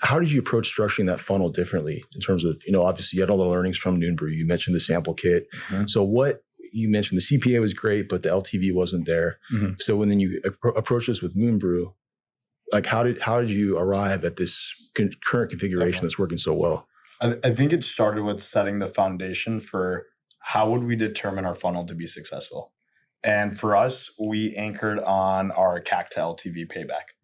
how did you approach structuring that funnel differently in terms of, obviously you had all the learnings from Moonbrew. You mentioned the sample kit. Mm-hmm. So you mentioned the CPA was great, but the LTV wasn't there. Mm-hmm. So when then you approach this with Moonbrew, like how did you arrive at this current configuration that's working so well? I think it started with setting the foundation for how would we determine our funnel to be successful. And for us, we anchored on our CAC to LTV payback.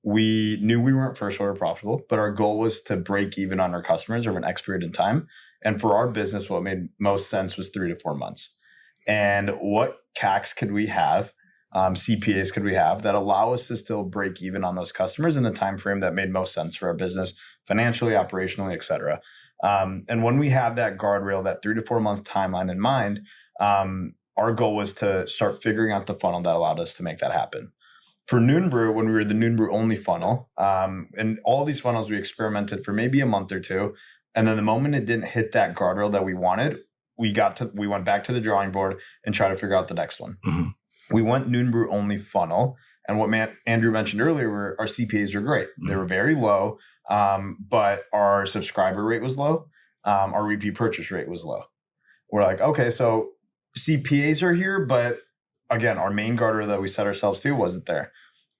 We knew we weren't first order profitable, but our goal was to break even on our customers over an X period in time. And for our business, what made most sense was 3 to 4 months. And what CACs could we have, CPAs could we have that allow us to still break even on those customers in the time frame that made most sense for our business, financially, operationally, et cetera. And when we had that guardrail, that 3 to 4 month timeline in mind, our goal was to start figuring out the funnel that allowed us to make that happen. For Moonbrew, when we were the Moonbrew only funnel, and all these funnels we experimented for maybe a month or two, and then the moment it didn't hit that guardrail that we wanted, we went back to the drawing board and tried to figure out the next one. Mm-hmm. We went Moonbrew only funnel, and what Andrew mentioned earlier were our CPAs were great. Mm-hmm. They were very low, but our subscriber rate was low. Our repeat purchase rate was low. We're like, okay, so CPAs are here, but again, our main guardrail that we set ourselves to wasn't there.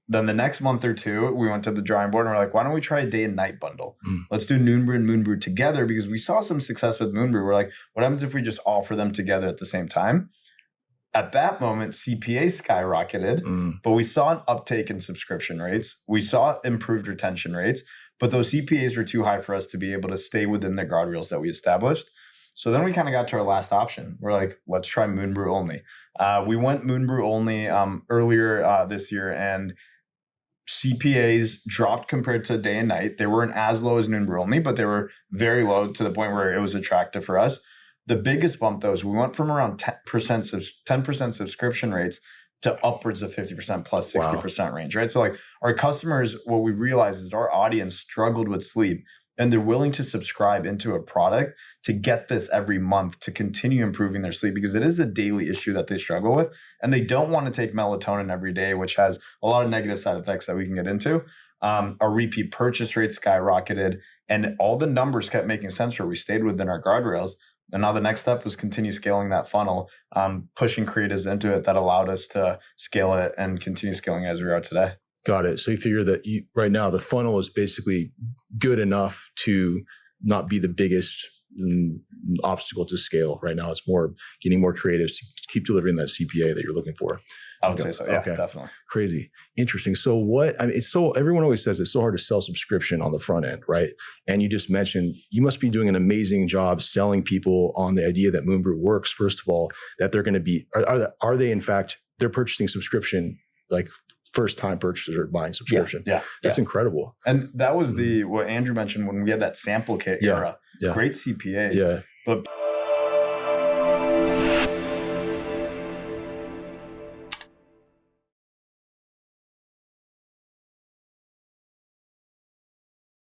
Then the next month or two, we went to the drawing board and we're like, why don't we try a day and night bundle? Let's do Moonbrew and Moonbrew together, because we saw some success with Moonbrew. We're like, what happens if we just offer them together at the same time? At that moment, CPA skyrocketed, but we saw an uptake in subscription rates. We saw improved retention rates, but those CPAs were too high for us to be able to stay within the guardrails that we established. So then we kind of got to our last option. We're like, let's try Moonbrew only. We went Moonbrew only earlier this year, and CPAs dropped compared to day and night. They weren't as low as Moonbrew only, but they were very low to the point where it was attractive for us. The biggest bump, though, is we went from around 10% subscription rates to upwards of 50% plus 60% range, right? So like our customers, what we realized is our audience struggled with sleep, and they're willing to subscribe into a product to get this every month to continue improving their sleep, because it is a daily issue that they struggle with. And they don't want to take melatonin every day, which has a lot of negative side effects that we can get into. Our repeat purchase rate skyrocketed, and all the numbers kept making sense where we stayed within our guardrails. And now the next step was continue scaling that funnel, pushing creatives into it that allowed us to scale it and continue scaling it as we are today. Got it. So you figure that right now the funnel is basically good enough to not be the biggest obstacle to scale. Right now, it's more getting more creatives to keep delivering that CPA that you're looking for. I would say so. Yeah, definitely. Crazy. Interesting. So everyone always says it's so hard to sell subscription on the front end, right? And you just mentioned you must be doing an amazing job selling people on the idea that Moonbrew works. First of all, that they're going to be, are they in fact, they're purchasing subscription, like first time purchasers are buying subscription. Yeah. That's incredible. And that was what Andrew mentioned when we had that sample kit era. Great CPAs. Yeah. But